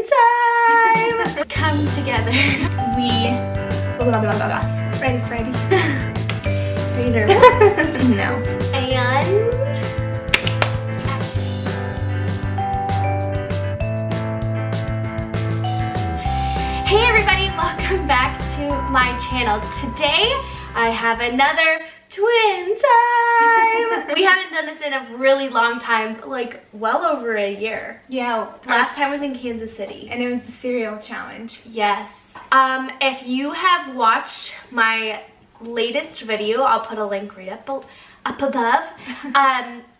time. Come together. We blah blah blah blah. Ready, Freddy? Are you nervous? No. And hey everybody, welcome back to my channel. Today I have another twin time. We haven't done this in a really long time, like well over a year. Yeah. Last time was in Kansas City. And it was the cereal challenge. Yes. If you have watched my latest video, I'll put a link right up above.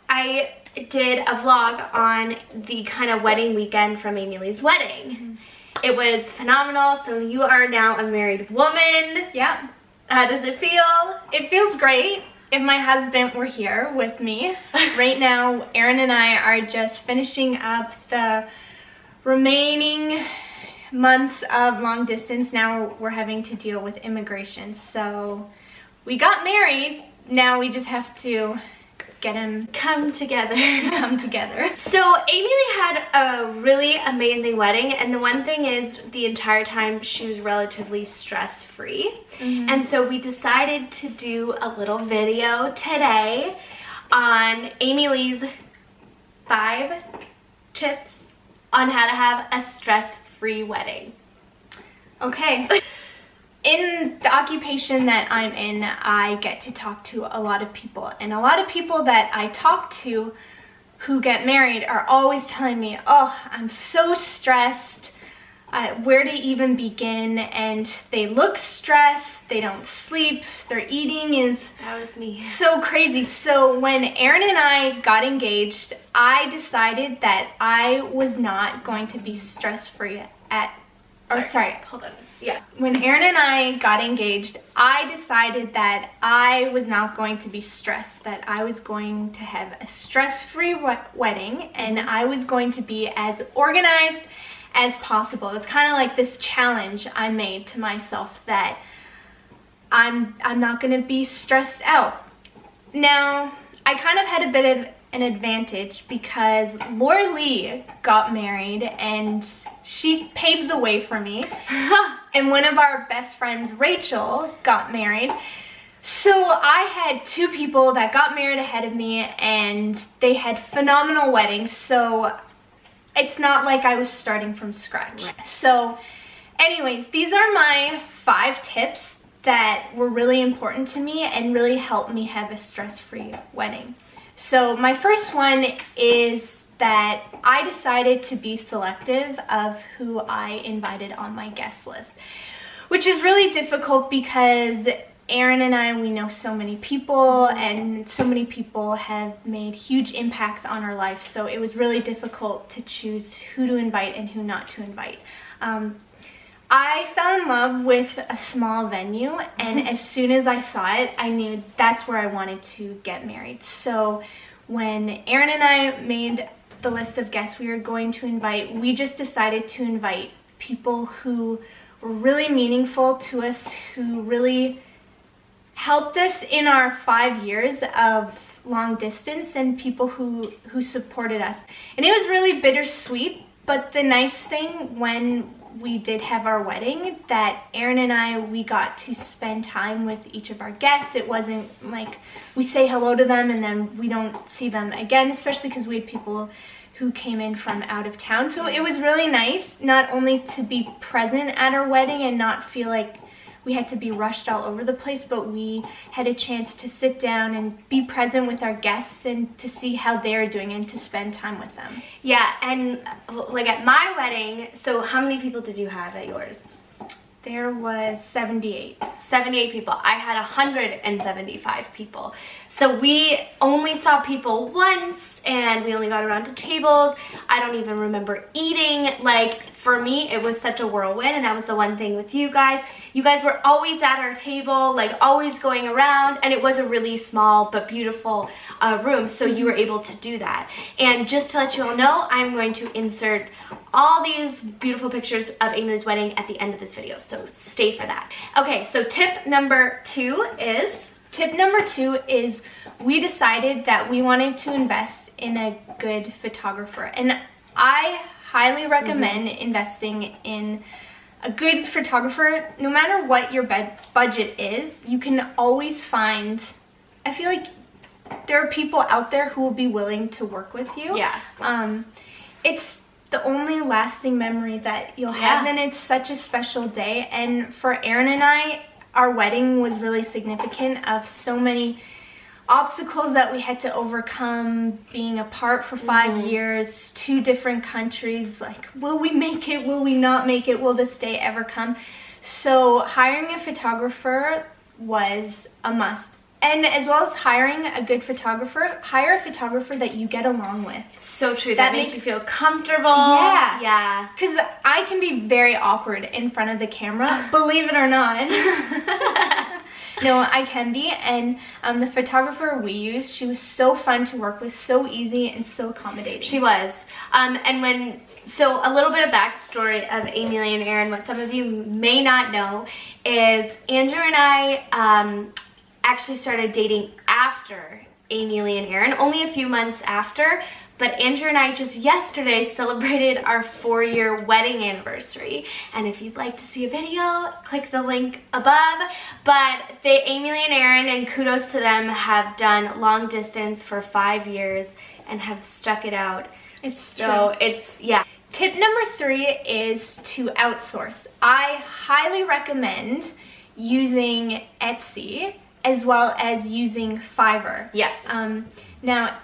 I did a vlog on the kind of wedding weekend from Aimee-Lee's wedding. Mm-hmm. It was phenomenal. So you are now a married woman. Yeah. How does it feel? It feels great. If my husband were here with me. Right now, Aaron and I are just finishing up the remaining months of long distance. Now we're having to deal with immigration. So we got married. Now we just have to get him come together. So Aimee-Lee had a really amazing wedding, and the one thing is the entire time she was relatively stress-free. Mm-hmm. And so we decided to do a little video today on Aimee-Lee's 5 tips on how to have a stress-free wedding. Okay. In the occupation that I'm in, I get to talk to a lot of people. And a lot of people that I talk to who get married are always telling me, oh, I'm so stressed, where to even begin? And they look stressed, they don't sleep, their eating is that was me. So crazy. So when Aaron and I got engaged, I decided that I was not going to be stress-free hold on. Yeah. When Aaron and I got engaged, I decided that I was not going to be stressed, that I was going to have a stress-free wedding, and I was going to be as organized as possible. It's kind of like this challenge I made to myself that I'm not going to be stressed out. Now, I kind of had a bit of an advantage because Aimee-Lee got married and she paved the way for me. And one of our best friends, Rachel, got married. So I had 2 people that got married ahead of me and they had phenomenal weddings. So it's not like I was starting from scratch. Right. So anyways, these are my 5 tips that were really important to me and really helped me have a stress-free wedding. So my first one is that I decided to be selective of who I invited on my guest list, which is really difficult because Aaron and I, we know so many people and so many people have made huge impacts on our life. So it was really difficult to choose who to invite and who not to invite. I fell in love with a small venue, and as soon as I saw it, I knew that's where I wanted to get married. So when Aaron and I made the list of guests we were going to invite, we just decided to invite people who were really meaningful to us, who really helped us in our 5 years of long distance, and people who supported us. And it was really bittersweet, but the nice thing when we did have our wedding, that Aaron and I, we got to spend time with each of our guests. It wasn't like we say hello to them and then we don't see them again, especially because we had people who came in from out of town. So it was really nice not only to be present at our wedding and not feel like we had to be rushed all over the place, but we had a chance to sit down and be present with our guests and to see how they're doing and to spend time with them. Yeah, and like at my wedding, so how many people did you have at yours? There was 78. 78 people. I had 175 people. So we only saw people once and we only got around to tables. I don't even remember eating. Like, for me, it was such a whirlwind, and that was the one thing with you guys. You guys were always at our table, like always going around, and it was a really small but beautiful room, so you were able to do that. And just to let you all know, I'm going to insert all these beautiful pictures of Aimee-Lee's wedding at the end of this video, so stay for that. Okay, so tip number 2 is? Tip number 2 is we decided that we wanted to invest in a good photographer. And I highly recommend investing in a good photographer. No matter what your budget is, you can always find, I feel like there are people out there who will be willing to work with you. Yeah. It's the only lasting memory that you'll have, and it's such a special day. And for Aaron and I, our wedding was really significant of so many obstacles that we had to overcome, being apart for 5 years, 2 different countries. Like, will we make it? Will we not make it? Will this day ever come? So hiring a photographer was a must. And as well as hiring a good photographer, hire a photographer that you get along with. So true. That makes you feel comfortable. Yeah. Yeah. Because I can be very awkward in front of the camera, believe it or not. No, I can be. And the photographer we used, she was so fun to work with, so easy and so accommodating. She was. So a little bit of backstory of Aimee-Lee and Aaron, what some of you may not know is Andrew and I actually started dating after Aimee-Lee and Aaron, only a few months after, but Andrew and I just yesterday celebrated our 4-year wedding anniversary. And if you'd like to see a video, click the link above. But Aimee-Lee and Aaron, and kudos to them, have done long distance for 5 years and have stuck it out. Tip number 3 is to outsource. I highly recommend using Etsy as well as using Fiverr. Yes. Now,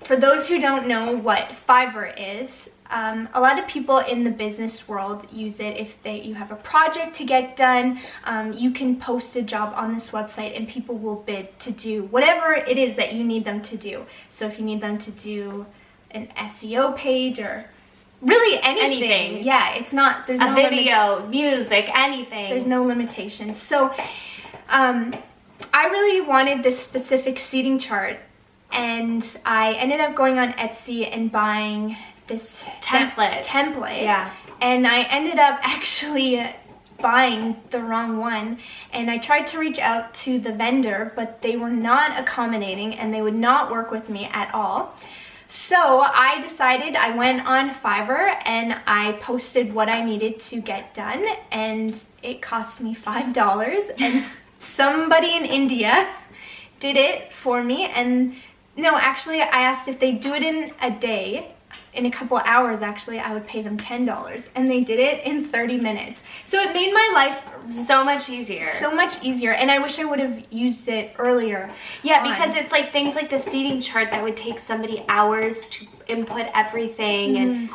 for those who don't know what Fiverr is, a lot of people in the business world use it. If you have a project to get done, you can post a job on this website and people will bid to do whatever it is that you need them to do. So if you need them to do an SEO page or really anything. Yeah, it's not, there's no video, music, anything. There's no limitations. So I really wanted this specific seating chart, and I ended up going on Etsy and buying this template. Yeah. And I ended up actually buying the wrong one, and I tried to reach out to the vendor, but they were not accommodating and they would not work with me at all. So I decided, I went on Fiverr and I posted what I needed to get done, and it cost me $5, and somebody in India did it for me. And no, actually I asked if they do it in a day, in a couple hours actually, I would pay them $10, and they did it in 30 minutes. So it made my life so much easier. So much easier, and I wish I would have used it earlier. Yeah, because it's like things like the seating chart that would take somebody hours to input everything, and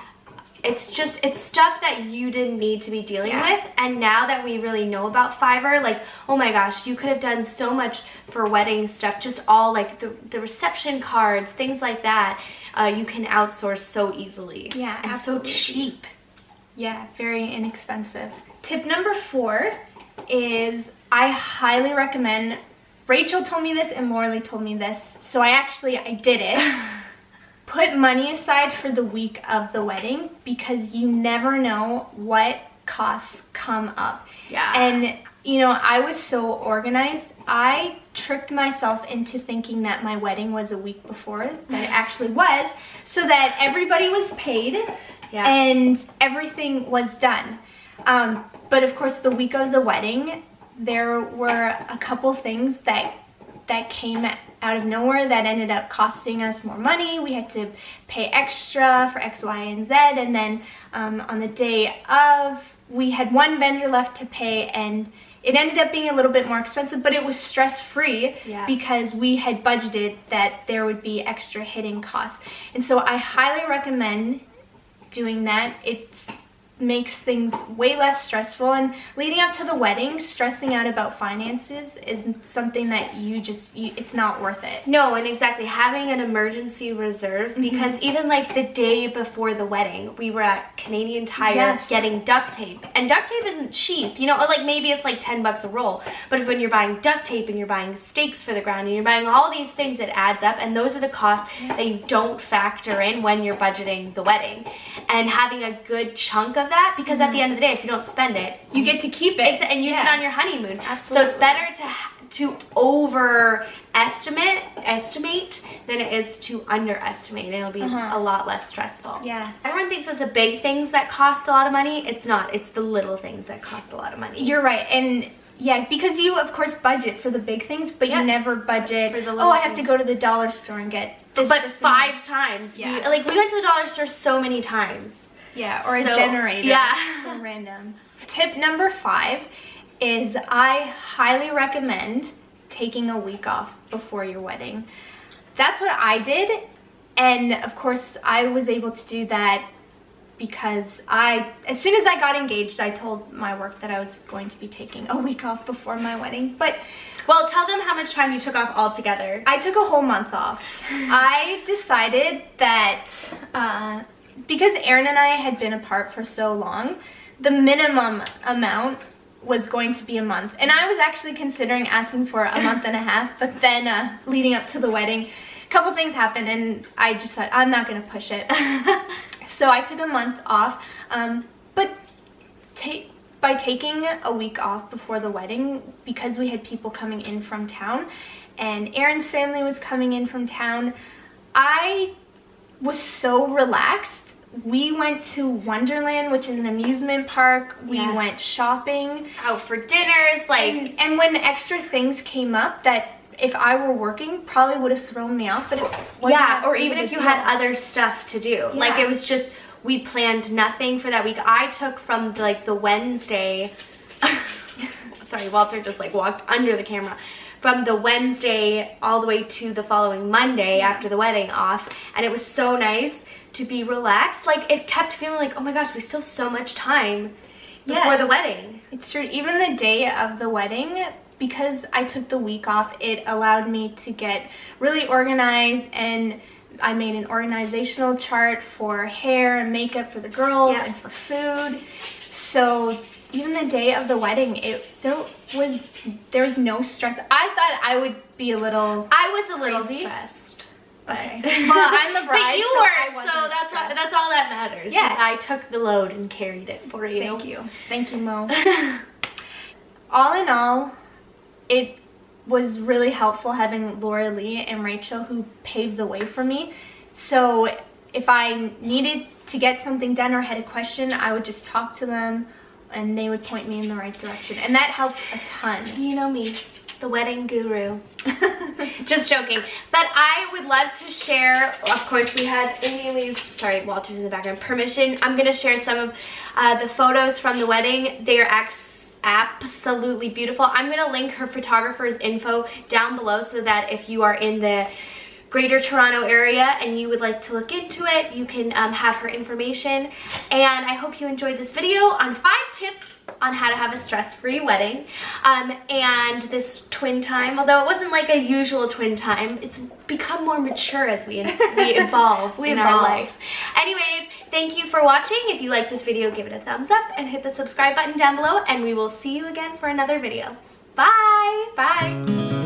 it's stuff that you didn't need to be dealing with. And now that we really know about Fiverr, like, oh my gosh, you could have done so much for wedding stuff, just all like the reception cards, things like that. You can outsource so easily. Yeah, and absolutely. so cheap. Yeah, very inexpensive. Tip number 4 is I highly recommend, Rachel told me this and Aimee-Lee told me this, so I did it. Put money aside for the week of the wedding, because you never know what costs come up. Yeah. And you know, I was so organized. I tricked myself into thinking that my wedding was a week before, that it actually was, so that everybody was paid and everything was done. But of course, the week of the wedding, there were a couple things that came out of nowhere that ended up costing us more money. We had to pay extra for X, Y, and Z, and then on the day of, we had one vendor left to pay, and it ended up being a little bit more expensive, but it was stress-free because we had budgeted that there would be extra hidden costs. And so I highly recommend doing that. It makes things way less stressful, and leading up to the wedding, stressing out about finances is something that it's not worth it. No, and exactly, having an emergency reserve, because even like the day before the wedding, we were at Canadian Tire getting duct tape, and duct tape isn't cheap, you know, like maybe it's like $10 a roll, but when you're buying duct tape and you're buying stakes for the ground and you're buying all these things, it adds up, and those are the costs that you don't factor in when you're budgeting the wedding. And having a good chunk of that, because at the end of the day, if you don't spend it, you get to keep it and use it on your honeymoon. Absolutely. So it's better to overestimate than it is to underestimate. It'll be a lot less stressful. Yeah. Everyone thinks it's the big things that cost a lot of money. It's not. It's the little things that cost a lot of money. You're right. And yeah, because you of course budget for the big things, but you never budget for the little I have to go to the dollar store and get this. But this, 5 times. Yeah. We went to the dollar store so many times. Yeah, or a generator. Yeah. So random. Tip number 5 is I highly recommend taking a week off before your wedding. That's what I did, and of course I was able to do that because as soon as I got engaged, I told my work that I was going to be taking a week off before my wedding. But well, tell them how much time you took off altogether. I took a whole month off. I decided that because Aaron and I had been apart for so long, the minimum amount was going to be a month. And I was actually considering asking for a month and a half, but then leading up to the wedding, a couple things happened and I just thought, I'm not going to push it. So I took a month off, but by taking a week off before the wedding, because we had people coming in from town and Aaron's family was coming in from town, I was so relaxed. We went to Wonderland, which is an amusement park. We went shopping. Out for dinners, like... And when extra things came up that if I were working probably would have thrown me off, but it wasn't. Yeah, or even if you had other stuff to do. Yeah. Like, it was just, we planned nothing for that week. I took from, like, the Wednesday... Sorry, Walter just, like, walked under the camera. From the Wednesday all the way to the following Monday after the wedding off. And it was so nice to be relaxed. Like, it kept feeling like, oh my gosh, we still have so much time before the wedding. It's true. Even the day of the wedding, because I took the week off, it allowed me to get really organized, and I made an organizational chart for hair and makeup for the girls and for food. So even the day of the wedding, there was no stress. I thought I would be a little stressed. Okay. Well, I'm the bride, but you so weren't, so that's all that matters. Yeah. I took the load and carried it for you. Thank you, Mo. All in all, it was really helpful having Laura-Lee and Rachel who paved the way for me. So if I needed to get something done or had a question, I would just talk to them and they would point me in the right direction, and that helped a ton. You know me, the wedding guru. Just joking. But I would love to share, of course we had Aimee-Lee's, sorry, Walter's in the background, permission. I'm gonna share some of the photos from the wedding. They are absolutely beautiful. I'm gonna link her photographer's info down below so that if you are in the Greater Toronto area and you would like to look into it, you can have her information. And I hope you enjoyed this video on 5 tips on how to have a stress-free wedding. And this twin time, although it wasn't like a usual twin time, it's become more mature as we evolve in our life. Anyways, thank you for watching. If you like this video, give it a thumbs up and hit the subscribe button down below, and we will see you again for another video. Bye! Bye!